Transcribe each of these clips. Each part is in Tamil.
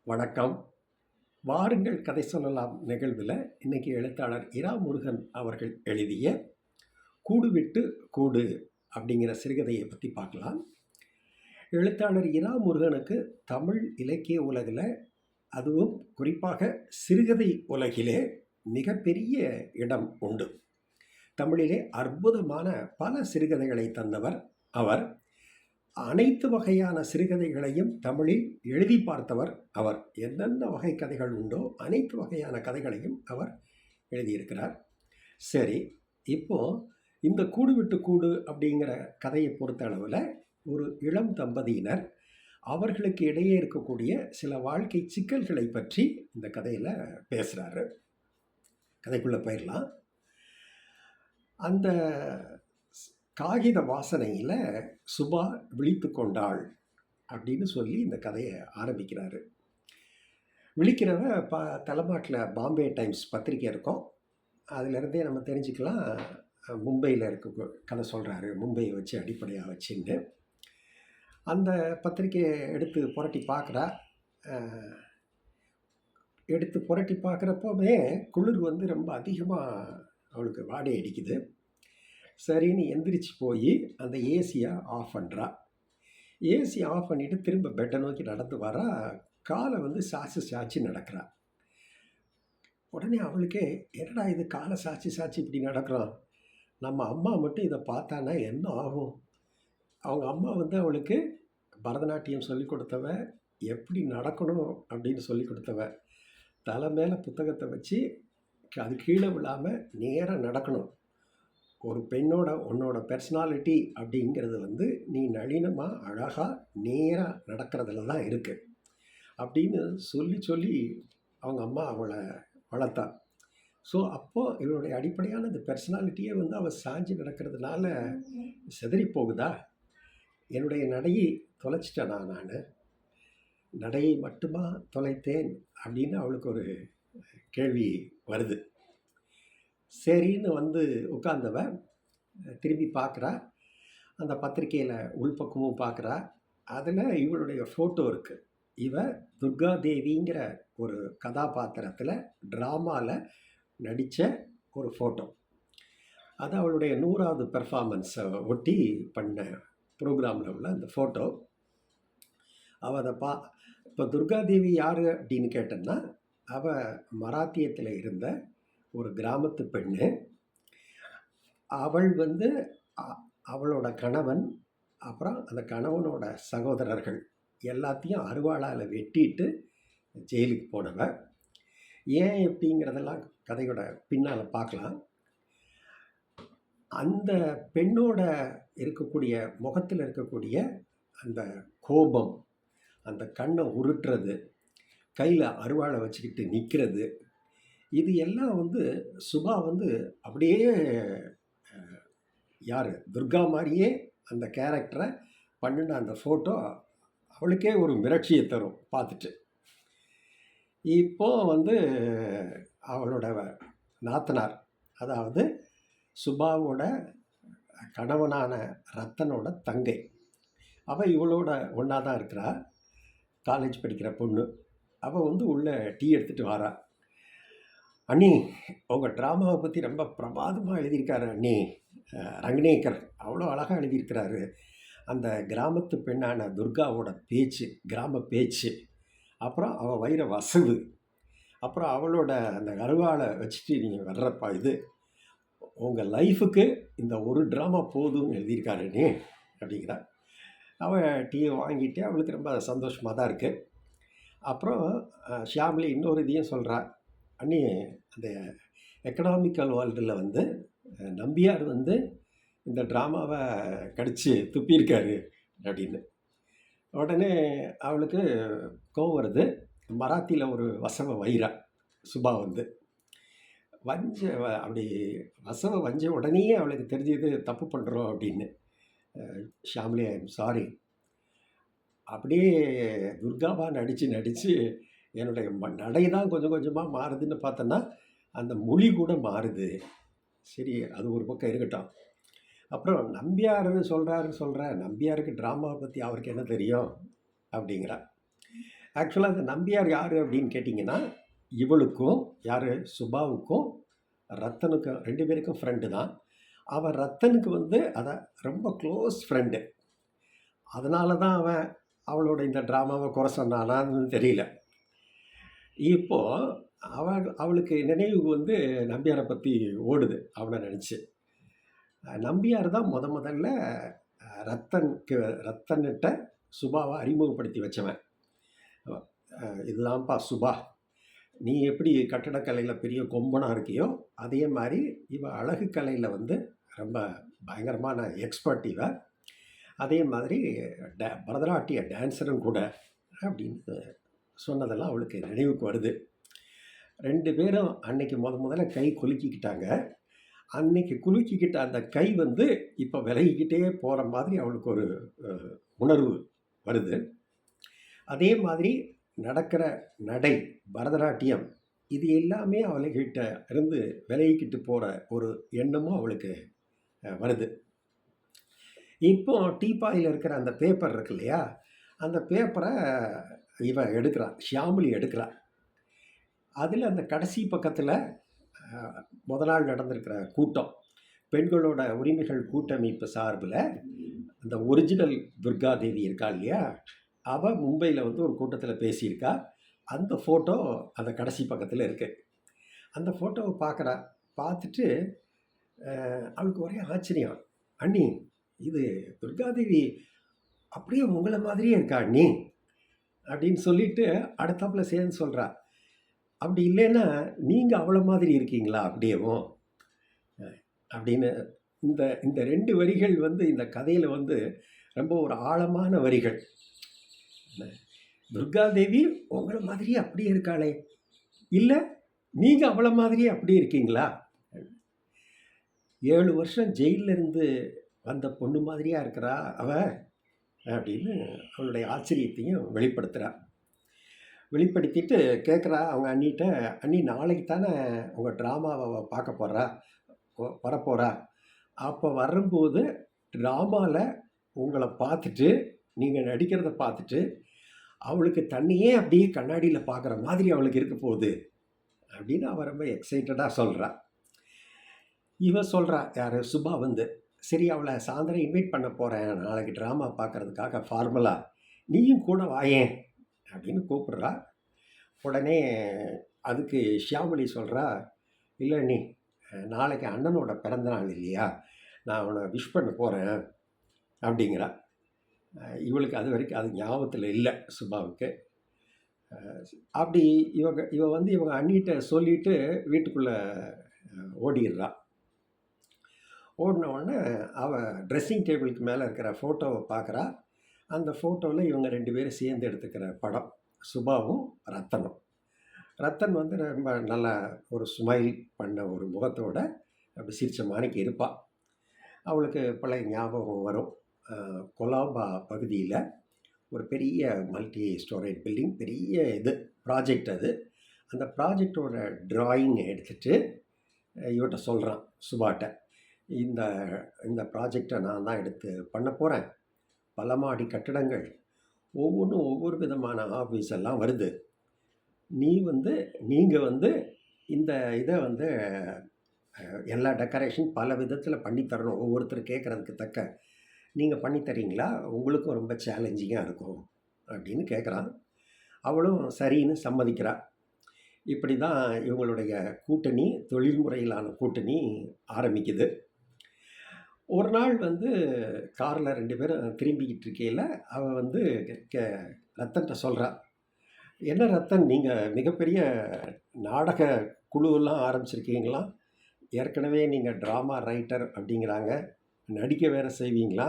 வணக்கம். வாருங்கள் கதை சொல்லலாம் நிகழ்வில் இன்னைக்கு எழுத்தாளர் இரா முருகன் அவர்கள் எழுதிய கூடு விட்டு கூடு அப்படிங்கிற சிறுகதையை பற்றி பார்க்கலாம். எழுத்தாளர் இரா முருகனுக்கு தமிழ் இலக்கிய உலகில், அதுவும் குறிப்பாக சிறுகதை உலகிலே மிகப்பெரிய இடம் உண்டு. தமிழிலே அற்புதமான பல சிறுகதைகளை தந்தவர் அவர். அனைத்து வகையான சிறுகதைகளையும் தமிழில் எழுதி பார்த்தவர் அவர். என்னென்ன வகை கதைகள் உண்டோ அனைத்து வகையான கதைகளையும் அவர் எழுதியிருக்கிறார். சரி, இப்போது இந்த கூடு விட்டு கூடு அப்படிங்கிற கதையை பொறுத்த அளவில் ஒரு இளம் தம்பதியினர் அவர்களுக்கு இடையே இருக்கக்கூடிய சில வாழ்க்கை சிக்கல்களை பற்றி இந்த கதையில் பேசுகிறாரு. கதைக்குள்ளே போயிடலாம். அந்த காகித வாசனையில் சுபா விழித்து கொண்டாள் அப்படின்னு சொல்லி இந்த கதையை ஆரம்பிக்கிறாரு. விழிக்கிறவ தலைமாட்டில் பாம்பே டைம்ஸ் பத்திரிக்கை இருக்கும். அதிலிருந்தே நம்ம தெரிஞ்சுக்கலாம் மும்பையில் இருக்க கதை சொல்கிறாரு, மும்பையை வச்சு அடிப்படையாக வச்சுன்னு. அந்த பத்திரிக்கையை எடுத்து புரட்டி பார்க்குறா. எடுத்து புரட்டி பார்க்குறப்பவே குளிர் ரொம்ப அதிகமாக அவளுக்கு வாடை அடிக்குது. சரின்னு எந்திரிச்சு போய் அந்த ஏசியை ஆஃப் பண்ணுறா. ஏசி ஆஃப் பண்ணிவிட்டு திரும்ப பெட்டை நோக்கி நடந்து வரா. காலை சாய்ச்சி நடக்கிறா. உடனே அவளுக்கே என்னடா இது, காலை சாய்ச்சி இப்படி நடக்கிறோம், நம்ம அம்மா மட்டும் இதை பார்த்தானா என்ன ஆகும்? அவங்க அம்மா அவளுக்கு பரதநாட்டியம் சொல்லி கொடுத்தவ, எப்படி நடக்கணும் அப்படின்னு சொல்லி கொடுத்தவ. தலை மேலே புத்தகத்தை வச்சு அது கீழே விழாமல் நேராக நடக்கணும். ஒரு பெண்ணோட உன்னோட பர்சனாலிட்டி அப்படிங்கிறது நீ நளினமாக அழகாக நேராக நடக்கிறதுல தான் இருக்குது அப்படின்னு சொல்லி அவங்க அம்மா அவளை வளர்த்தா. ஸோ அப்போது இவளுடைய அடிப்படையான இந்த பர்சனாலிட்டியே அவள் சாஞ்சு நடக்கிறதுனால சிதறி போகுதா? என்னுடைய நடையை தொலைச்சிட்டேனா? நான் நடையை மட்டுமா தொலைத்தேன் அப்படின்னு அவளுக்கு ஒரு கேள்வி வருது. சரின்னு உட்கார்ந்தவ திரும்பி பார்க்குறா. அந்த பத்திரிக்கையில் உள்பக்கமும் பார்க்குறா. அதில் இவளுடைய ஃபோட்டோ இருக்குது. இவ துர்கா தேவிங்கிற ஒரு கதாபாத்திரத்தில் ட்ராமாவில் நடித்த ஒரு ஃபோட்டோ. அது அவளுடைய 100வது பெர்ஃபார்மன்ஸை ஒட்டி பண்ண ப்ரோக்ராமில் உள்ள அந்த ஃபோட்டோ. அவள் அதை இப்போ துர்காதேவி யார் அப்படின்னு கேட்டேன்னா, அவள் மராத்தியத்தில் இருந்த ஒரு கிராமத்து பெண்ணு. அவள் அவளோட கணவன், அப்புறம் அந்த கணவனோட சகோதரர்கள் எல்லாத்தையும் அருவாளால் வெட்டிட்டு ஜெயிலுக்கு போனவ. ஏன் எப்படிங்கிறதெல்லாம் கதையோட பின்னால் பார்க்கலாம். அந்த பெண்ணோட இருக்கக்கூடிய முகத்தில் இருக்கக்கூடிய அந்த கோபம், அந்த கண்ணை உருட்டுறது, கையில் அருவாளை வச்சுக்கிட்டு நிற்கிறது, இது எல்லாம் சுபா அப்படியே யார் துர்கா மாதிரியே அந்த கேரக்டரை பண்ணின அந்த ஃபோட்டோ அவளுக்கே ஒரு மிரட்சியை தரும் பார்த்துட்டு. இப்போது அவளோட நாத்தனார், அதாவது சுபாவோட கணவனான ரத்தனோட தங்கை, அவள் இவளோட ஒன்றா தான் இருக்கிறா. காலேஜ் படிக்கிற பொண்ணு. அவள் உள்ளே டீ எடுத்துகிட்டு வரா. அண்ணி, உங்கள் ட்ராமாவை பற்றி ரொம்ப பிரமாதமாக எழுதியிருக்காரு அண்ணி. ரங்கநேக்கர் அவ்வளோ அழகாக எழுதியிருக்கிறாரு. அந்த கிராமத்து பெண்ணான துர்காவோட பேச்சு, கிராம பேச்சு, அப்புறம் அவள் வயிற வசவு, அப்புறம் அவளோட அந்த அருவாளை வச்சுட்டு நீங்கள் வர்றப்பா, இது உங்கள் லைஃபுக்கு இந்த ஒரு ட்ராமா போதும்னு எழுதியிருக்காரு அண்ணி அப்படிங்கிறா. அவள் டீயை வாங்கிட்டு அவளுக்கு ரொம்ப சந்தோஷமாக தான் இருக்குது. அப்புறம் ஷியாமிலி இன்னொரு இதையும் சொல்கிறா. அண்ணி, அந்த எக்கனாமிக்கல் வேர்ல்டில் நம்பியார் இந்த ட்ராமாவை கடித்து துப்பியிருக்காரு அப்படின்னு. உடனே அவளுக்கு கோவம் வருது. மராத்தியில் ஒரு வசவ வைரா சுபா அப்படி வசவ வஞ்ச உடனே அவளுக்கு தெரிஞ்சது தப்பு பண்ணுறோம் அப்படின்னு. Shamli, I am sorry. அப்படியே துர்காவாக நடித்து என்னுடைய நடை தான் கொஞ்சம் கொஞ்சமாக மாறுதுன்னு பார்த்தோன்னா அந்த மொழி கூட மாறுது. சரி, அது ஒரு பக்கம் இருக்கட்டும். அப்புறம் நம்பியாருன்னு சொல்கிற நம்பியாருக்கு ட்ராமாவை பற்றி அவருக்கு என்ன தெரியும் அப்படிங்கிறா. ஆக்சுவலாக அந்த நம்பியார் யார் அப்படின்னு கேட்டிங்கன்னா, இவளுக்கும் யார் சுபாவுக்கும் ரத்தனுக்கும் 2 பேருக்கும் ஃப்ரெண்டு தான். அவன் ரத்தனுக்கு வந்து ரொம்ப க்ளோஸ் ஃப்ரெண்டு. அதனால தான் அவன் அவளோட இந்த ட்ராமாவை குறை சொன்னானான்னு தெரியல. இப்போ அவளுக்கு நினைவு வந்து நம்பியாரை பற்றி ஓடுது அவனை நினச்சி. நம்பியார் தான் முதல்ல ரத்தன்கிட்ட சுபாவை அறிமுகப்படுத்தி வச்சவன். இதுதான்ப்பா சுபா, நீ எப்படி கட்டடக்கலையில் பெரிய கொம்பனாக இருக்கியோ அதே மாதிரி இவன் அழகு கலையில் வந்து ரொம்ப பயங்கரமான எக்ஸ்பர்ட் இவ. அதே மாதிரி பரதநாட்டிய டான்ஸரும் கூட அப்படின்னு சொன்னதெல்லாம் அவளுக்கு நினைவுக்கு வருது. 2 பேரும் அன்னைக்கு முதல்ல கை குலுக்கிக்கிட்டாங்க. அன்னைக்கு குலுக்கிக்கிட்ட அந்த கை வந்து இப்போ விலகிக்கிட்டே போகிற மாதிரி அவளுக்கு ஒரு உணர்வு வருது. அதே மாதிரி நடக்கிற நடை, பரதநாட்டியம், இது எல்லாமே அவளுக்கிட்ட இருந்து விலகிக்கிட்டு போகிற ஒரு எண்ணமும் அவளுக்கு வருது. இப்போ டீப்பாயில் இருக்கிற அந்த பேப்பர் இருக்கு இல்லையா, அந்த பேப்பரை இவன் எடுக்கிறான், ஷியாமளி எடுக்கிறான். அதில் அந்த கடைசி பக்கத்தில் முத நாள் நடந்திருக்கிற கூட்டம், பெண்களோட உரிமைகள் கூட்டமைப்பு சார்பில் அந்த ஒரிஜினல் துர்காதேவி இருக்கா இல்லையா, அவள் மும்பையில் வந்து ஒரு கூட்டத்தில் பேசியிருக்கா. அந்த ஃபோட்டோ அந்த கடைசி பக்கத்தில் இருக்குது. அந்த ஃபோட்டோவை பார்த்துட்டு அவளுக்கு ஒரே ஆச்சரியம். அண்ணி, இது துர்காதேவி அப்படியே உங்களை மாதிரியே இருக்கா அண்ணி அப்படின்னு சொல்லிட்டு அடுத்தாப்புல சேர்ந்து சொல்கிறா, அப்படி இல்லைன்னா நீங்கள் அவ்வளோ மாதிரி இருக்கீங்களா அப்படியேவும் அப்படின்னு. இந்த 2 வரிகள் வந்து இந்த கதையில் வந்து ரொம்ப ஒரு ஆழமான வரிகள். துர்காதேவி உங்களை மாதிரியே அப்படியே இருக்காளே, இல்லை நீங்கள் அவ்வளோ மாதிரியே அப்படியே இருக்கீங்களா? 7 வருஷம் ஜெயிலில் இருந்து வந்த பொண்ணு மாதிரியா இருக்கிறா அவ அப்படின்னு அவளுடைய ஆச்சரியத்தையும் வெளிப்படுத்திட்டு கேட்குறா அவங்க அண்ணிட்ட, அண்ணி நாளைக்கு தானே உங்கள் ட்ராமாவை பார்க்க வரப்போகிறா, அப்போ வரும்போது ட்ராமாவில் உங்களை பார்த்துட்டு நீங்கள் நடிக்கிறத பார்த்துட்டு அவளுக்கு தன்னையே அப்படியே கண்ணாடியில் பார்க்குற மாதிரி அவளுக்கு இருக்க போகுது அப்படின்னு அவள் ரொம்ப எக்ஸைட்டடாக சொல்கிறா. இவன் சொல்கிறா, யார் சுபா வந்து, சரி அவளை சாயந்தரம் இன்வைட் பண்ண போகிறேன் நாளைக்கு ட்ராமா பார்க்குறதுக்காக ஃபார்மலாக, நீயும் கூட வாயேன் அப்படின்னு கூப்பிட்றா. உடனே அதுக்கு ஷியாமளி சொல்கிறா, இல்லை நீ நாளைக்கு அண்ணனோட பிறந்தநாள் இல்லையா, நான் அவனை விஷ் பண்ண போகிறேன் அப்படிங்கிறா. இவளுக்கு அது வரைக்கும் அது ஞாபகத்தில் இல்லை சுபாவுக்கு. அப்படி இவ வந்து இவங்க அண்ணிகிட்ட சொல்லிவிட்டு வீட்டுக்குள்ளே ஓடிடுறா. ஓடின உடனே அவள் ட்ரெஸ்ஸிங் டேபிளுக்கு மேலே இருக்கிற ஃபோட்டோவை பார்க்குறா. அந்த ஃபோட்டோவில் இவங்க 2 பேரும் சேர்ந்து எடுத்துக்கிற படம், சுபாவும் ரத்தனும். ரத்தன் வந்து ரொம்ப நல்ல ஒரு ஸ்மைல் பண்ண ஒரு முகத்தோட அப்படி சிரித்த மாணிக்கு இருப்பாள். அவளுக்கு பழைய ஞாபகம் வரும். கொலாபா பகுதியில் ஒரு பெரிய மல்டி ஸ்டோரேஜ் பில்டிங், பெரிய ப்ராஜெக்ட் அது. அந்த ப்ராஜெக்டோட ட்ராயிங் எடுத்துகிட்டு இவட்ட சொல்கிறான் சுபாட்ட, இந்த ப்ராஜெக்டை நான் தான் எடுத்து பண்ண போகிறேன். பல மாடி கட்டடங்கள், ஒவ்வொன்றும் ஒவ்வொரு விதமான ஆஃபீஸ் எல்லாம் வருது. நீங்கள் வந்து இந்த இதை வந்து எல்லா டெக்கரேஷன் பல விதத்தில் பண்ணித்தரணும், ஒவ்வொருத்தர் கேட்குறதுக்கு தக்க. நீங்கள் பண்ணித்தரீங்களா? உங்களுக்கும் ரொம்ப சேலஞ்சிங்காக இருக்கும் அப்படின்னு கேட்குறான். அவளும் சரின்னு சம்மதிக்கிறா. இப்படி தான் இவங்களுடைய கூட்டணி, தொழில் முறையிலான கூட்டணி ஆரம்பிக்குது. ஒரு நாள் வந்து காரில் 2 பேரும் திரும்பிக்கிட்டு இருக்கையில் அவள் வந்து ரத்தன்கிட்ட சொல்கிறா, என்ன ரத்தன், நீங்கள் மிகப்பெரிய நாடக குழுவெல்லாம் ஆரம்பிச்சிருக்கீங்களா? ஏற்கனவே நீங்கள் ட்ராமா ரைட்டர் அப்படிங்கிறாங்க, நடிக்க வேறு செய்வீங்களா?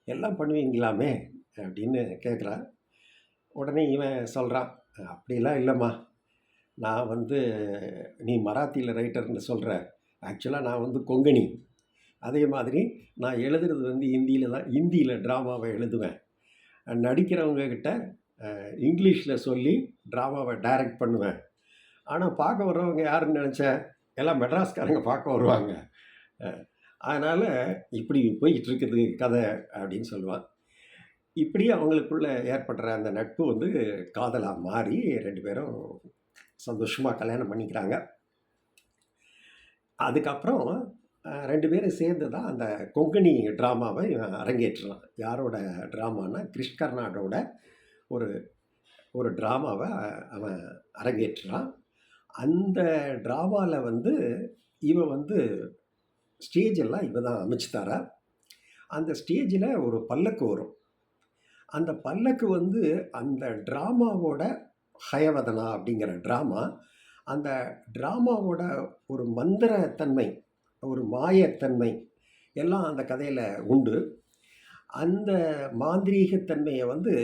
எல்லாம் பண்ணுவீங்களாமே அப்படின்னு கேட்குறா. உடனே இவன் சொல்கிறான், அப்படிலாம் இல்லைம்மா, நான் வந்து நீ மராத்தியில் ரைட்டர்னு சொல்கிற, ஆக்சுவலாக நான் வந்து கொங்கணி. அதே மாதிரி நான் எழுதுறது வந்து இந்தியில் ட்ராமாவை எழுதுவேன். நடிக்கிறவங்கக்கிட்ட இங்கிலீஷில் சொல்லி ட்ராமாவை டைரக்ட் பண்ணுவேன். ஆனால் பார்க்க வர்றவங்க யாருன்னு நினச்சேன், எல்லாம் மெட்ராஸ்காரங்க பார்க்க வருவாங்க. அதனால் இப்படி போய்கிட்டு இருக்குது கதை அப்படின்னு சொல்லுவான். இப்படி அவங்களுக்குள்ள ஏற்படுற அந்த நட்பு வந்து காதலாக மாறி 2 பேரும் சந்தோஷமாக கல்யாணம் பண்ணிக்கிறாங்க. அதுக்கப்புறம் 2 பேரும் சேர்ந்து தான் அந்த கொங்கணி ட்ராமாவை இவன் அரங்கேற்றுறான். யாரோட ட்ராமான்னா கிரிஷ் கர்னாடோட ஒரு ஒரு ட்ராமாவை அவன் அரங்கேற்றுறான். அந்த ட்ராமாவில் வந்து இவன் வந்து ஸ்டேஜ் எல்லாம் இவ தான் அமைச்சு தரா. அந்த ஸ்டேஜில் ஒரு பல்லக்கு வரும். அந்த பல்லக்கு வந்து அந்த ட்ராமாவோட ஹயவதனா அப்படிங்கிற ட்ராமா, அந்த ட்ராமாவோட ஒரு மந்திரத்தன்மை, ஒரு மாயத்தன்மை எல்லாம் அந்த கதையில் உண்டு. அந்த மாந்திரீகத்தன்மையை வந்து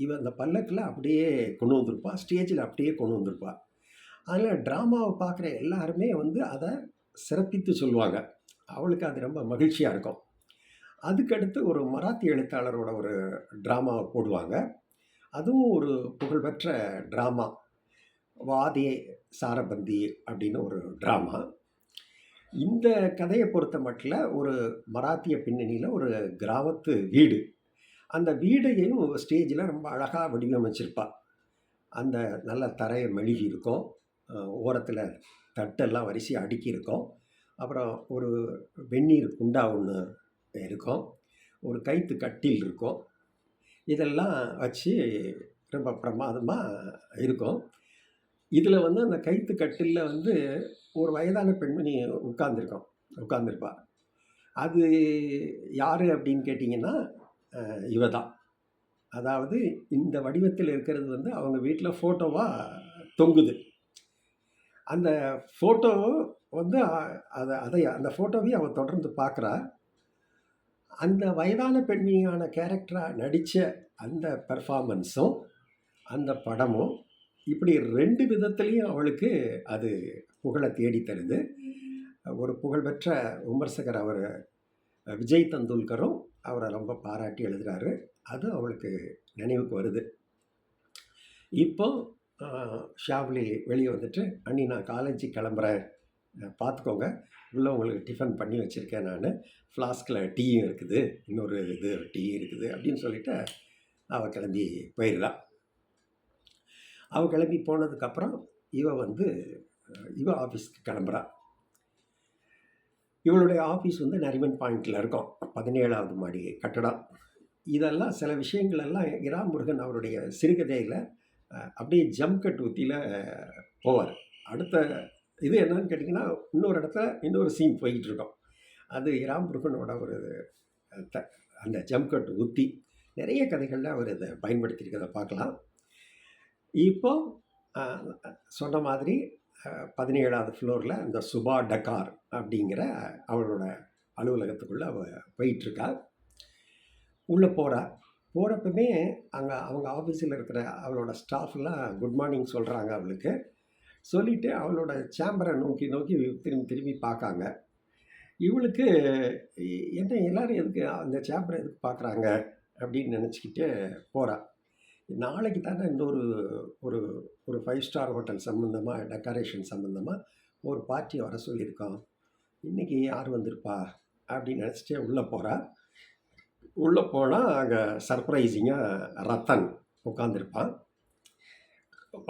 இவன் அந்த பல்லக்கில் அப்படியே கொண்டு வந்திருப்பா, ஸ்டேஜில் அப்படியே கொண்டு வந்திருப்பா. அதில் ட்ராமாவை பார்க்குற எல்லாருமே வந்து அதை சிறப்பித்து சொல்லுவாங்க. அவளுக்கு அது ரொம்ப மகிழ்ச்சியாக இருக்கும். அதுக்கடுத்து ஒரு மராத்தி எழுத்தாளரோட ஒரு ட்ராமாவை போடுவாங்க. அதுவும் ஒரு புகழ்பெற்ற ட்ராமா, வாதே சாரபந்தி அப்படின்னு ஒரு ட்ராமா. இந்த கதையை பொறுத்த மட்டில் ஒரு மராத்திய பின்னணியில் ஒரு கிராமத்து வீடு. அந்த வீடையும் ஸ்டேஜில் ரொம்ப அழகாக வடிவமைச்சிருப்பா. அந்த நல்ல தரையை மெழுகி இருக்கும், ஓரத்தில் தட்டெல்லாம் வரிசையாக அடுக்கி இருக்கும். அப்புறம் ஒரு வெந்நீர் குண்டா ஒன்று இருக்கும், ஒரு கைத்து கட்டில் இருக்கும். இதெல்லாம் வச்சு ரொம்ப பிரமாதமாக இருக்கும். இதில் வந்து அந்த கைத்து கட்டிலில் வந்து ஒரு வயதான பெண்மணி உட்கார்ந்துருப்பா. அது யார் அப்படின்னு கேட்டிங்கன்னா இவ தான். அதாவது இந்த வடிவத்தில் இருக்கிறது வந்து அவங்க வீட்டில் ஃபோட்டோவாக தொங்குது. அந்த ஃபோட்டோ வந்து அந்த ஃபோட்டோவையும் அவள் தொடர்ந்து பார்க்குறா. அந்த வயதான பெண்மணியான கேரக்டராக நடித்த அந்த பெர்ஃபார்மன்ஸும் அந்த படமும் இப்படி 2 விதத்துலேயும் அவளுக்கு அது புகழை தேடி தருது. ஒரு புகழ்பெற்ற விமர்சகர் அவர் விஜய் தந்துல்கரும் அவரை ரொம்ப பாராட்டி எழுதுகிறாரு. அது அவளுக்கு நினைவுக்கு வருது. இப்போ ஷாப்லி வெளியே வந்துட்டு, அண்ணி நான் காலேஜுக்கு கிளம்புறேன், பார்த்துக்கோங்க, உள்ளே உங்களுக்கு டிஃபன் பண்ணி வச்சுருக்கேன், நான் ஃப்ளாஸ்கில் டீயும் இருக்குது, இன்னொரு டீ இருக்குது அப்படின்னு சொல்லிவிட்டு அவள் கிளம்பி போயிடுறா. அவள் கிளம்பி போனதுக்கப்புறம் இவ ஆஃபீஸ்க்கு கிளம்புறா. இவளுடைய ஆஃபீஸ் வந்து நரிமன் பாயிண்டில் இருக்கும், 17வது மாடி கட்டடம். இதெல்லாம் சில விஷயங்கள் எல்லாம் இரா முருகன் அவருடைய சிறுகதையில் அப்படியே ஜம்ப் கட் உத்தியில் போவார். அடுத்த இது என்னன்னு கேட்டிங்கன்னா, இன்னொரு இடத்துல இன்னொரு சீன் போய்கிட்டு இருக்கோம். அது இரா முருகனோட ஒரு அந்த ஜம்ப் கட் உத்தி. நிறைய கதைகளில் அவர் இதை பயன்படுத்தியிருக்கிறத பார்க்கலாம். இப்போ சொன்ன மாதிரி 17வது ஃப்ளோரில் அந்த சுபா டக்கார் அப்படிங்கிற அவளோட அலுவலகத்துக்குள்ளே அவள் போயிட்டுருக்கா. உள்ளே போகிறப்பமே அங்கே அவங்க ஆஃபீஸில் இருக்கிற அவளோட ஸ்டாஃப்லாம் குட் மார்னிங் சொல்கிறாங்க அவளுக்கு. சொல்லிவிட்டு அவளோட சேம்பரை நோக்கி திரும்பி பார்க்காங்க. இவளுக்கு என்ன எல்லோரும் எதுக்கு அந்த சேம்பரை எதுக்கு பார்க்குறாங்க அப்படின்னு நினச்சிக்கிட்டு போகிறா. நாளைக்கு தானே இன்னொரு ஒரு ஒரு 5 ஸ்டார் ஹோட்டல் சம்மந்தமாக, டெக்கரேஷன் சம்மந்தமாக ஒரு பார்ட்டியை வர சொல்லியிருக்கோம், இன்றைக்கி யார் வந்திருப்பா அப்படின்னு நினச்சிட்டே உள்ளே போகிறா. உள்ளே போனால் அங்கே சர்ப்ரைசிங்காக ரத்தன் உட்காந்துருப்பான்.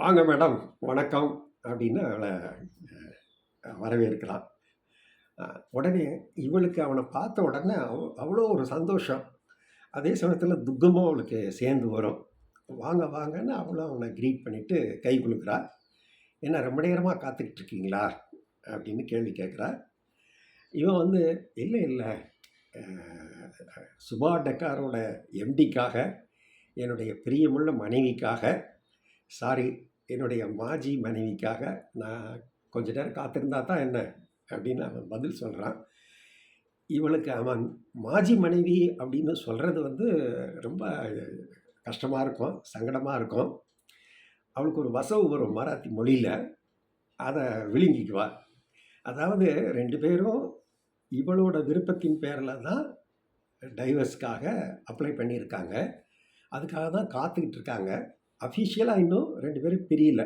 வாங்க மேடம், வணக்கம் அப்படின்னு அவளை வரவேற்கிறான். உடனே இவளுக்கு அவனை பார்த்த உடனே அவ்வளோ ஒரு சந்தோஷம், அதே சமயத்தில் துக்கமும் அவளுக்கு சேர்ந்து வரும். வாங்க வாங்கன்னு அவளும் அவனை க்ரீட் பண்ணிவிட்டு கை குலுக்குறா. என்ன ரொம்ப நேரமாக காத்துக்கிட்டு இருக்கீங்களா அப்படின்னு கேள்வி கேட்குறா. இவன் இல்லை சுபா டக்காரோட எம்டிக்காக, என்னுடைய பிரியமுள்ள மனைவிக்காக, சாரி என்னுடைய மாஜி மனைவிக்காக நான் கொஞ்ச நேரம் காத்திருந்தா தான் என்ன அப்படின்னு அவன் பதில் சொல்கிறான். இவளுக்கு அவன் மாஜி மனைவி அப்படின்னு சொல்கிறது ரொம்ப கஷ்டமாக இருக்கும், சங்கடமாக இருக்கும். அவளுக்கு ஒரு வசவு வரும் மராத்தி மொழியில், அதை விழுங்கிக்குவா. அதாவது 2 பேரும் இவளோட விருப்பத்தின் பேரில் தான் டைவர்ஸ்க்காக அப்ளை பண்ணியிருக்காங்க. அதுக்காக தான் காத்துக்கிட்டு இருக்காங்க. அஃபிஷியலாக இன்னும் 2 பேரும் பிரியல.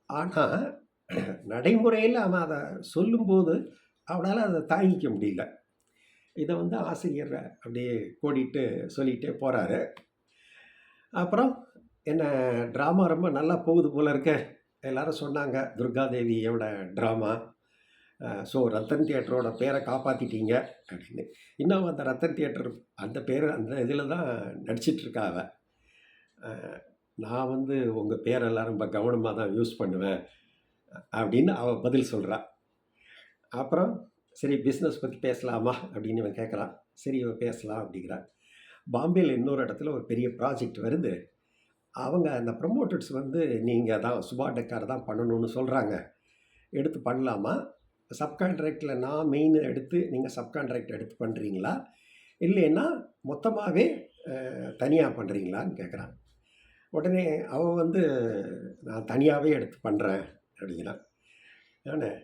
ஆனால் நடைமுறையில் அவன் அதை சொல்லும்போது அவனால் அதை தாங்கிக்க முடியல. இதை வந்து ஆசிரியர் அப்படியே கோடிட்டு சொல்லிகிட்டே போகிறாரு. அப்புறம் என்ன, ட்ராமா ரொம்ப நல்லா போகுது போல இருக்க, எல்லாரும் சொன்னாங்க துர்காதேவியோட ட்ராமா. ஸோ ரத்தன் தியேட்டரோட பேரை காப்பாற்றிட்டீங்க அப்படின்னு. இன்னும் அந்த ரத்தன் தியேட்டர் அந்த பேர் அந்த இதில் தான் நடிச்சிட்ருக்கா அவ. நான் வந்து உங்கள் பேரெல்லாம் ரொம்ப கவனமாக தான் யூஸ் பண்ணுவேன் அப்படின்னு அவள் பதில் சொல்கிறா. அப்புறம் சரி பிஸ்னஸ் பற்றி பேசலாமா அப்படின்னு இவன் கேட்குறான். சரி இவன் பேசலாம் அப்படிங்கிறான். பாம்பேயில் இன்னொரு இடத்துல ஒரு பெரிய ப்ராஜெக்ட் வருது. அவங்க அந்த ப்ரமோட்டர்ஸ் வந்து நீங்கள் தான் சுபா டெக்கார் தான் பண்ணணும்னு சொல்கிறாங்க, எடுத்து பண்ணலாமா? சப்கான்ட்ராக்டில் நான் மெயின் எடுத்து நீங்கள் சப்கான்ட்ராக்ட் எடுத்து பண்ணுறீங்களா, இல்லைன்னா மொத்தமாகவே தனியாக பண்ணுறீங்களான்னு கேட்குறான். உடனே அவன் வந்து நான் தனியாகவே எடுத்து பண்ணுறேன் அப்படிங்கிறான். ஆனால்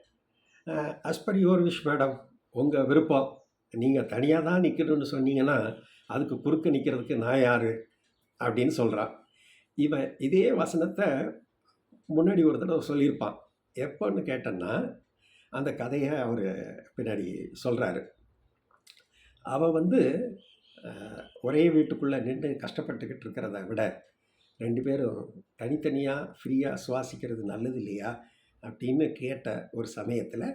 as per your wish madam, உங்கள் விருப்பம். நீங்கள் தனியாக தான் நிற்கணும்னு சொன்னீங்கன்னா அதுக்கு குறுக்க நிற்கிறதுக்கு நான் யார் அப்படின்னு சொல்கிறான். இவன் இதே வசனத்தை முன்னாடி ஒரு தடவை சொல்லியிருப்பான். எப்போன்னு கேட்டேன்னா அந்த கதையை அவர் பின்னாடி சொல்கிறாரு. அவள் வந்து ஒரே வீட்டுக்குள்ளே நின்று கஷ்டப்பட்டுக்கிட்டு இருக்கிறத விட 2 பேரும் தனித்தனியாக ஃப்ரீயாக சுவாசிக்கிறது நல்லது இல்லையா அப்படின்னு கேட்ட ஒரு சமயத்தில்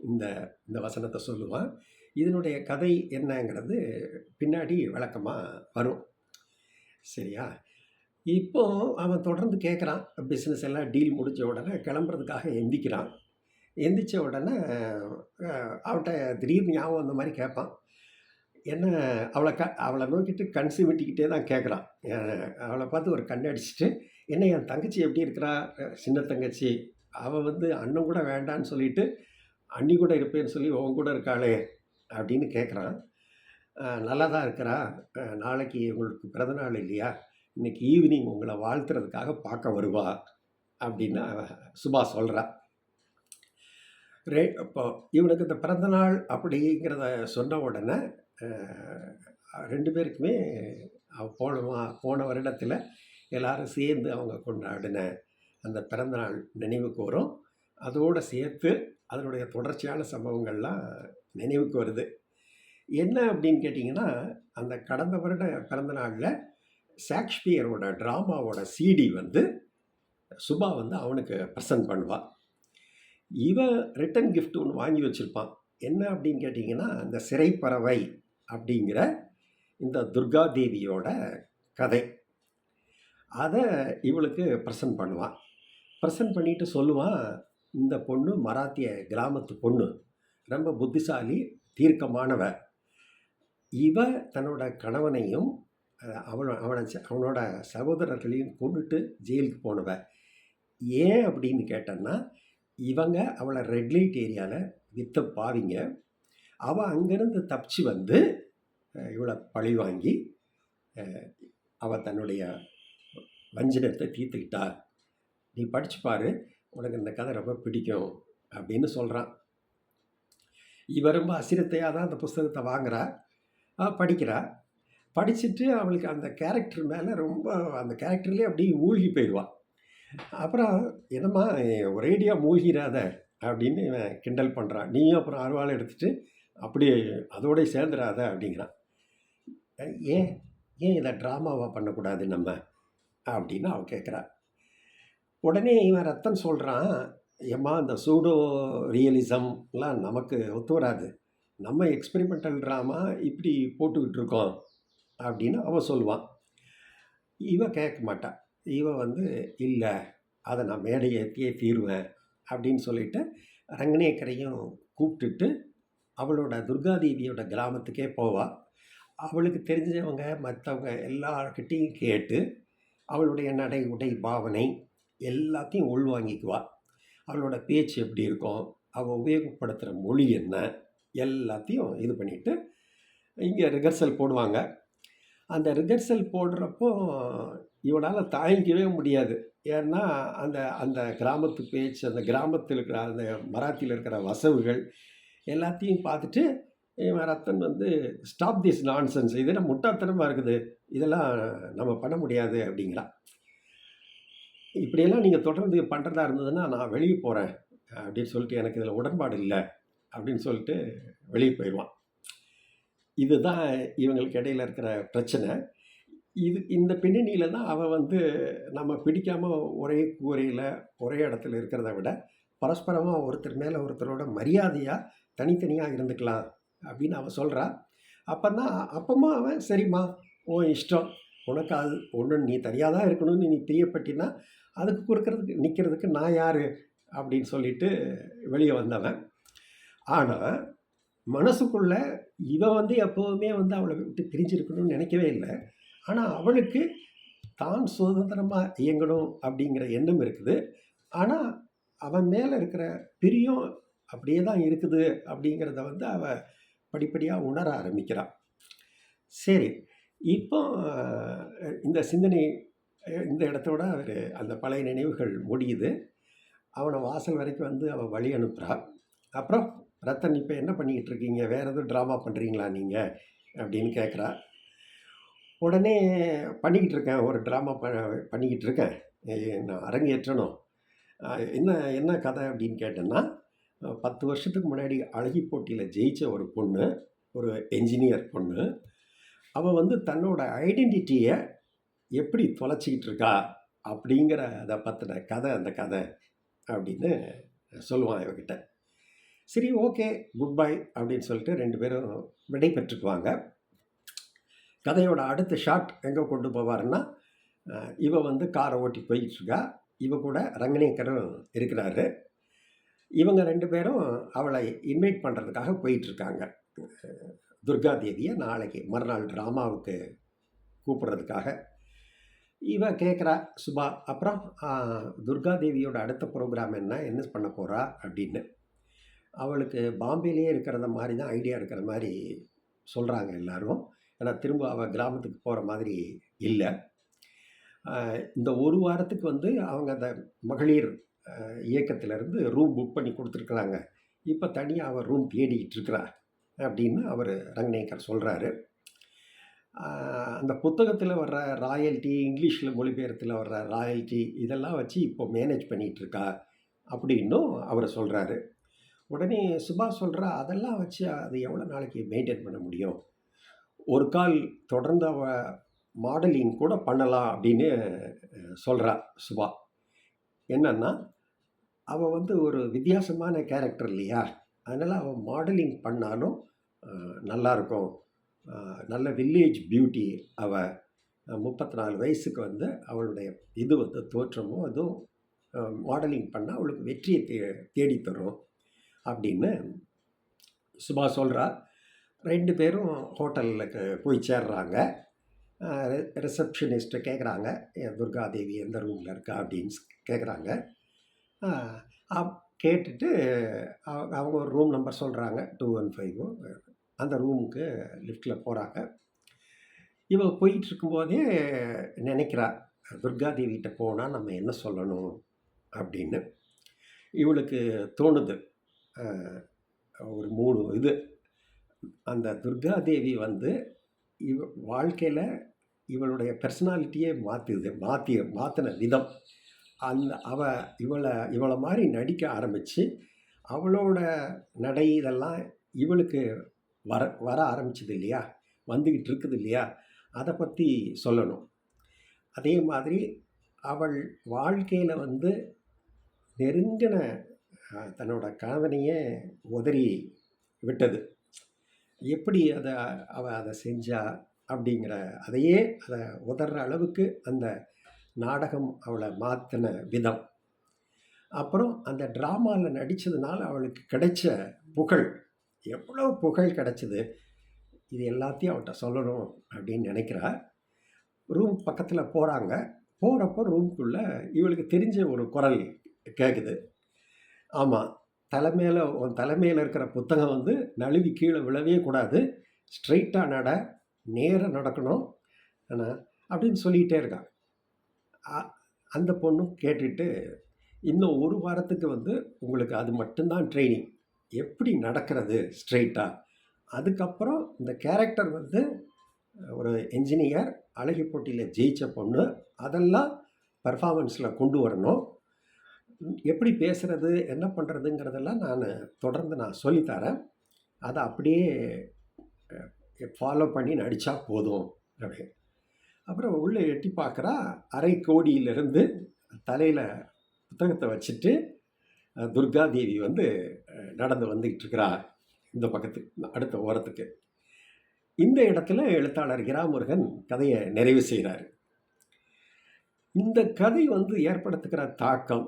இந்த இந்த வசனத்தை சொல்லுவான். இதனுடைய கதை என்னங்கிறது பின்னாடி விளக்கமாக வரும். சரியா? இப்போ அவன் தொடர்ந்து கேட்குறான். பிஸ்னஸ் எல்லாம் டீல் முடிஞ்ச உடனே கிளம்புறதுக்காக எந்திக்கிறான். எந்திரிச்ச உடனே அவட்ட திடீர்னு ஞாபகம் அந்த மாதிரி கேட்பான். என்ன, அவளை நோக்கிட்டு கண் சிமிட்டிக்கிட்டே தான் கேட்குறான். அவளை பார்த்து ஒரு கண் அடிச்சுட்டு, என்ன என் தங்கச்சி எப்படி இருக்கிறா, சின்ன தங்கச்சி, அவள் வந்து அண்ணன் கூட வேண்டான்னு சொல்லிட்டு அண்ணி கூட இருப்பேன்னு சொல்லி உன் கூட இருக்காளே அப்படின்னு கேட்குறான். நல்லா தான் இருக்கிறா, நாளைக்கு உங்களுக்கு பிறந்தநாள் இல்லையா, இன்றைக்கி ஈவினிங் உங்களை வாழ்த்துறதுக்காக பார்க்க வருவா அப்படின்னு சுபா சொல்கிறா. இப்போ இவனுக்கு இந்த பிறந்தநாள் அப்படிங்கிறத சொன்ன உடனே 2 பேருக்குமே போன வருடத்தில் எல்லாரும் சேர்ந்து அவங்க கொண்டாடின அந்த பிறந்தநாள் நினைவுக்கு வரும். அதோடு சேர்த்து அதனுடைய தொடர்ச்சியான சம்பவங்கள்லாம் நினைவுக்கு வருது. என்ன அப்படின்னு கேட்டிங்கன்னா, அந்த கடந்த வருட பிறந்தநாளில் ஷேக்ஸ்பியரோட ட்ராமாவோட சிடி வந்து சுபா வந்து அவனுக்கு ப்ரெசன்ட் பண்ணுவாள். இவன் ரிட்டன் கிஃப்ட் ஒன்று வாங்கி வச்சுருப்பான். என்ன அப்படின்னு கேட்டிங்கன்னா, இந்த சிறைப்பறவை அப்படிங்கிற இந்த துர்காதேவியோட கதை. அதை இவளுக்கு ப்ரெசன்ட் பண்ணுவான். ப்ரெசன்ட் பண்ணிட்டு சொல்லுவான், இந்த பொண்ணு மராத்திய கிராமத்து பொண்ணு, ரொம்ப புத்திசாலி, தீர்க்கமானவ. இவ தன்னோட கணவனையும் அவனோட சகோதரர்களையும் கொண்டுட்டு ஜெயிலுக்கு போனவ. ஏன் அப்படின்னு கேட்டேன்னா, இவங்க அவளை ரெட் லைட் ஏரியாவில் விற்ற பாவிங்க. அவள் அங்கேருந்து தப்பிச்சு வந்து இவளை பழி வாங்கி அவள் தன்னுடைய வஞ்சனத்தை தீர்த்துக்கிட்டா. நீ படிச்சு பாரு, உனக்கு இந்த கதை ரொம்ப பிடிக்கும் அப்படின்னு சொல்கிறான். இவ ரொம்ப அசிரத்தையாக தான் அந்த புஸ்தகத்தை வாங்குறா, படிக்கிறா. படிச்சுட்டு அவளுக்கு அந்த கேரக்டர் மேலே ரொம்ப, அந்த கேரக்டர்லேயே அப்படியே மூழ்கி போயிடுவாள். அப்புறம் என்னம்மா ஒரேடியாக மூழ்கிறாத அப்படின்னு இவன் கிண்டல் பண்ணுறான். நீயும் அப்புறம் அருவாள் எடுத்துகிட்டு அப்படியே அதோடய சேர்ந்துடாத அப்படிங்கிறான். ஏன் ஏன் இதை ட்ராமாவாக பண்ணக்கூடாது நம்ம அப்படின்னு அவன் கேட்குறா. உடனே இவன் ரத்தன் சொல்கிறான், ஏம்மா இந்த சூடோ ரியலிசம்லாம் நமக்கு ஒத்து வராது, நம்ம எக்ஸ்பெரிமெண்டல் ட்ராமா இப்படி போட்டுக்கிட்டு இருக்கோம் அப்படின்னு அவன் சொல்லுவான். இவன் கேட்க மாட்டான். இவன் வந்து இல்லை, அதை நான் மேடை ஏற்றியே தீருவேன் அப்படின்னு சொல்லிட்டு ரங்கனேக்கரையும் கூப்பிட்டுட்டு அவளோட துர்காதேவியோட கிராமத்துக்கே போவாள். அவளுக்கு தெரிஞ்சவங்க மற்றவங்க எல்லார்கிட்டையும் கேட்டு அவளுடைய நடை உடை பாவனை எல்லாத்தையும் உள்வாங்கிக்குவாள். அவளோட பேச்சு எப்படி இருக்கும், அவள் உபயோகப்படுத்துகிற மொழி என்ன, எல்லாத்தையும் இது பண்ணிவிட்டு இங்கே ரிஹர்சல் போடுவாங்க. அந்த ரிஹர்சல் போடுறப்போ இவனால் தாங்கிக்கவே முடியாது. ஏன்னா அந்த அந்த கிராமத்து பேச்சு, அந்த கிராமத்தில் இருக்கிற அந்த மராத்தியில் இருக்கிற வசவுகள் எல்லாத்தையும் பார்த்துட்டு இவன் ரத்தன் வந்து ஸ்டாப் திஸ் நான்சென்ஸ், இதெல்லாம் முட்டாள்தனமாக இருக்குது, இதெல்லாம் நம்ம பண்ண முடியாது அப்படிங்கிறான். இப்படியெல்லாம் நீங்கள் தொடர்ந்து பண்ணுறதா இருந்ததுன்னா நான் வெளியே போகிறேன் அப்படின்னு சொல்லிட்டு, எனக்கு இதில் உடன்பாடு இல்லை அப்படின்னு சொல்லிட்டு வெளியே போயிடுவான். இதுதான் இவங்களுக்கு இடையில இருக்கிற பிரச்சனை. இந்த பின்னணியில் தான் அவள் வந்து நம்ம பிடிக்காமல் ஒரே கூரையில் ஒரே இடத்துல இருக்கிறத விட பரஸ்பரமாக ஒருத்தர் மேலே ஒருத்தரோட மரியாதையாக தனித்தனியாக இருந்துக்கலாம் அப்படின்னு அவள் சொல்கிறா. அப்பமா அவன் சரிம்மா உன் இஷ்டம், உனக்கு அது ஒன்று நீ தனியாக தான் இருக்கணும்னு நீ பிரியப்பட்டினா அதுக்கு கொடுக்கறதுக்கு நிற்கிறதுக்கு நான் யார் அப்படின்னு சொல்லிட்டு வெளியே வந்தவன். ஆனால் மனசுக்குள்ள இவன் வந்து எப்போவுமே வந்து அவளை விட்டு பிரிஞ்சிருக்கணும்னு நினைக்கவே இல்லை. ஆனால் அவளுக்கு தான் சுதந்திரமாக இயங்கணும் அப்படிங்கிற எண்ணம் இருக்குது. ஆனால் அவன் மேலே இருக்கிற பிரியம் அப்படியே தான் இருக்குது அப்படிங்கிறத வந்து அவள் படிப்படியாக உணர ஆரம்பிக்கிறான். சரி, இப்போ இந்த சிந்தனை இந்த இடத்தோட அவர் அந்த பழைய நினைவுகள் முடியுது. அவனை வாசல் வரைக்கும் வந்து அவள் வழி அனுப்புகிறா. அப்புறம் ரத்தன் இப்போ என்ன பண்ணிக்கிட்டு இருக்கீங்க, வேறு எதுவும் ட்ராமா பண்ணுறீங்களா நீங்கள் அப்படின்னு கேட்குறா. உடனே பண்ணிக்கிட்டு இருக்கேன், ஒரு ட்ராமா பண்ணிக்கிட்டு இருக்கேன், நான் அரங்கேற்றணும். என்ன என்ன கதை அப்படின்னு கேட்டேன்னா, 10 வருஷத்துக்கு முன்னாடி அழகி போட்டியில் ஜெயித்த ஒரு பொண்ணு, ஒரு என்ஜினியர் பொண்ணு, அவள் வந்து தன்னோட ஐடென்டிட்டியை எப்படி தொலைச்சிக்கிட்டு இருக்கா அப்படிங்கிற அதை பற்றின கதை அந்த கதை அப்படின்னு சொல்லுவான் இவகிட்ட. சரி, ஓகே, குட் பை அப்படின்னு சொல்லிட்டு 2 பேரும் விடை பெற்றுக்குவாங்க. கதையோட அடுத்த ஷாட் எங்கே கொண்டு போவாருன்னா, இவ வந்து காரை ஓட்டி போயிட்டுருக்கா, இவ கூட ரங்கநேக்கரும் இருக்கிறாரு. இவங்க 2 பேரும் அவளை இன்வைட் பண்ணுறதுக்காக போயிட்டுருக்காங்க. துர்கா தேவியை நாளைக்கு மறுநாள் ட்ராமாவுக்கு கூப்பிட்றதுக்காக. இவ கேட்குறா சுபா, அப்புறம் துர்கா தேவியோட அடுத்த ப்ரோக்ராம் என்ன பண்ண போகிறா அப்படின்னு. அவளுக்கு பாம்பேலேயே இருக்கிறத மாதிரி தான் ஐடியா இருக்கிற மாதிரி சொல்கிறாங்க எல்லாரும். ஏன்னா திரும்ப அவள் கிராமத்துக்கு போகிற மாதிரி இல்லை. இந்த ஒரு வாரத்துக்கு வந்து அவங்க அந்த மகளிர் இயக்கத்திலேருந்து ரூம் புக் பண்ணி கொடுத்துருக்குறாங்க. இப்போ தனியாக அவள் ரூம் தேடிக்கிட்டு இருக்கிறா அப்படின்னு அவர் ரங்கநேக்கர் சொல்கிறாரு. அந்த புத்தகத்தில் வர்ற ராயல்ட்டி, இங்கிலீஷில் மொழிபெயர்த்தில் வர்ற ராயல்ட்டி இதெல்லாம் வச்சு இப்போ மேனேஜ் பண்ணிகிட்ருக்கா அப்படின்னும் அவர் சொல்கிறாரு. உடனே சுபா சொல்கிறா, அதெல்லாம் வச்சு அது எவ்வளோ நாளைக்கு மெயின்டைன் பண்ண முடியும், ஒரு கால் தொடர்ந்து அவள் மாடலிங் கூட பண்ணலாம் அப்படின்னு சொல்கிறா சுபா. என்னன்னா, அவள் வந்து ஒரு வித்தியாசமான கேரக்டர் இல்லையா, அதனால் அவள் மாடலிங் பண்ணாலும் நல்லாயிருக்கும். நல்ல வில்லேஜ் பியூட்டி அவள், 34 வயசுக்கு வந்து அவளுடைய இது வந்து தோற்றமும் அதுவும் மாடலிங் பண்ணால் அவளுக்கு வெற்றியை தேடித்தரும் அப்படின்னு சுபா சொல்கிறா. 2 பேரும் ஹோட்டலில் போய் சேர்றாங்க. ரிசப்ஷனிஸ்ட்டை கேட்குறாங்க, துர்காதேவி எந்த ரூமில் இருக்கா அப்படின்னு கேட்குறாங்க. கேட்டுட்டு அவங்க ஒரு ரூம் நம்பர் சொல்கிறாங்க, 215. அந்த ரூமுக்கு லிஃப்டில் போகிறாங்க. இவ போயிட்டுருக்கும்போதே நினைக்கிறா, துர்காதேவிகிட்ட போனால் நம்ம என்ன சொல்லணும் அப்படின்னு. இவளுக்கு தோணுது ஒரு 3 இது. அந்த துர்காதேவி வந்து வாழ்க்கையில் இவளுடைய பர்சனாலிட்டியே மாற்றின விதம், இவளை மாதிரி நடிக்க ஆரம்பித்து அவளோட நடை இதெல்லாம் இவளுக்கு வர ஆரம்பிச்சது இல்லையா, வந்துக்கிட்டு இருக்குது இல்லையா, அதை பற்றி சொல்லணும். அதே மாதிரி அவள் வாழ்க்கையில் வந்து நெருங்கின தன்னோட கணவனையே உதறி விட்டது, எப்படி அவள் அதை செஞ்சா அப்படிங்கிற அதை உதற அளவுக்கு அந்த நாடகம் அவளை மாற்றின விதம். அப்புறம் அந்த ட்ராமாவில் நடித்ததுனால அவளுக்கு கிடைச்ச புகழ், எவ்வளோ புகழ் கிடைச்சிது, இது எல்லாத்தையும் அவள்கிட்ட சொல்லணும் அப்படின்னு நினைக்கிறா. ரூம் பக்கத்தில் போகிறாங்க. போகிறப்போ ரூம்குள்ளே இவளுக்கு தெரிஞ்ச ஒரு குரல் கேட்குது. ஆமாம், உன் தலைமையில் இருக்கிற புத்தகம் வந்து நழுவி கீழே விழவே கூடாது, ஸ்ட்ரைட்டாக நேராக நடக்கணும் அப்படின்னு சொல்லிகிட்டே இருக்கான். அந்த பொண்ணும் கேட்டுட்டு, இன்னும் 1 வாரத்துக்கு வந்து உங்களுக்கு அது மட்டும்தான் ட்ரைனிங், எப்படி நடக்கிறது ஸ்ட்ரெயிட்டாக. அதுக்கப்புறம் இந்த கேரக்டர் வந்து ஒரு என்ஜினியர், அழகி போட்டியில் ஜெயித்த பொண்ணு, அதெல்லாம் பர்ஃபார்மன்ஸில் கொண்டு வரணும். எப்படி பேசுகிறது, என்ன பண்ணுறதுங்கிறதெல்லாம் நான் தொடர்ந்து சொல்லித்தரேன். அதை அப்படியே ஃபாலோ பண்ணி நடித்தா போதும் அப்படின்னு. அப்புறம் உள்ளே எட்டி பார்க்குறா, அரை கோடியிலிருந்து தலையில் புத்தகத்தை வச்சுட்டு துர்காதேவி வந்து நடந்து வந்துக்கிட்டு இருக்கிறா இந்த பக்கத்துக்கு, அடுத்த ஓரத்துக்கு. இந்த இடத்துல எழுத்தாளர் இராமுருகன் கதையை நிறைவு செய்கிறார். இந்த கதை வந்து ஏற்படுத்துகிற தாக்கம்,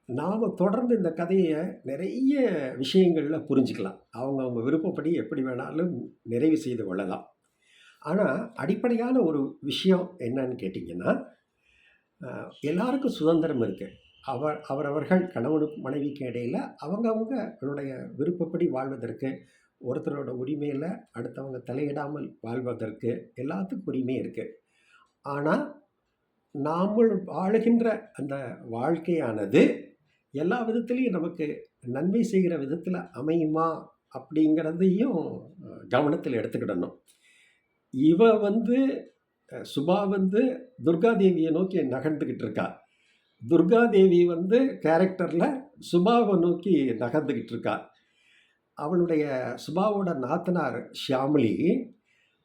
நாம் தொடர்ந்து இந்த கதையை நிறைய விஷயங்களில் புரிஞ்சுக்கலாம். அவங்க விருப்பப்படி எப்படி வேணாலும் நிறைவு செய்து கொள்ளலாம். ஆனால் அடிப்படையான ஒரு விஷயம் என்னன்னு கேட்டிங்கன்னா, எல்லாருக்கும் சுதந்திரம் இருக்குது. அவரவர்கள் கணவனுக்கு மனைவிக்கு இடையில் அவங்களுடைய விருப்பப்படி வாழ்வதற்கு, ஒருத்தரோட உரிமையில் அடுத்தவங்க தலையிடாமல் வாழ்வதற்கு எல்லாத்துக்கும் உரிமை இருக்குது. ஆனால் நாமல் வாழுகின்ற அந்த வாழ்க்கையானது எல்லா விதத்துலேயும் நமக்கு நன்மை செய்கிற விதத்தில் அமையுமா அப்படிங்கிறதையும் கவனத்தில் எடுத்துக்கிடணும். இவ வந்து சுபா வந்து துர்காதேவியை நோக்கி நகர்ந்துக்கிட்டு இருக்கா. துர்காதேவி வந்து கேரக்டரில் சுபாவை நோக்கி நகர்ந்துக்கிட்டு இருக்கா. அவளுடைய சுபாவோட நாத்தனார் ஷியாமளி,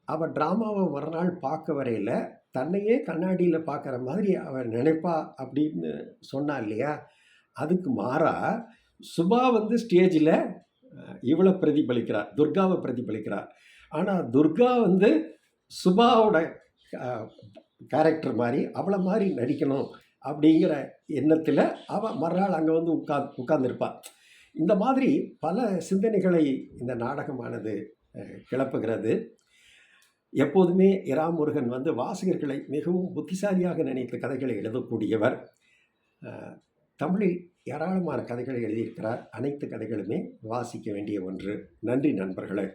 அவள் ட்ராமாவை மறுநாள் பார்க்க வரையில் தன்னையே கண்ணாடியில் பார்க்குற மாதிரி அவள் நினைப்பா அப்படின்னு சொன்னா இல்லையா? அதுக்கு மாறாக சுபா வந்து ஸ்டேஜில் இவளை பிரதிபலிக்கிறார், துர்காவை பிரதிபலிக்கிறார். ஆனால் துர்கா வந்து சுபாவோட கேரக்டர் மாதிரி அவளை மாதிரி நடிக்கணும் அப்படிங்கிற எண்ணத்தில் அவள் மறுநாள் அங்கே வந்து உட்கார்ந்துருப்பாள். இந்த மாதிரி பல சிந்தனைகளை இந்த நாடகமானது கிளப்புகிறது. எப்போதுமே இராமுருகன் வந்து வாசகர்களை மிகவும் புத்திசாலியாக நினைத்த கதைகளை எழுதக்கூடியவர். தமிழில் ஏராளமான கதைகளை எழுதியிருக்கிறார். அனைத்து கதைகளுமே வாசிக்க வேண்டிய ஒன்று. நன்றி நண்பர்களே.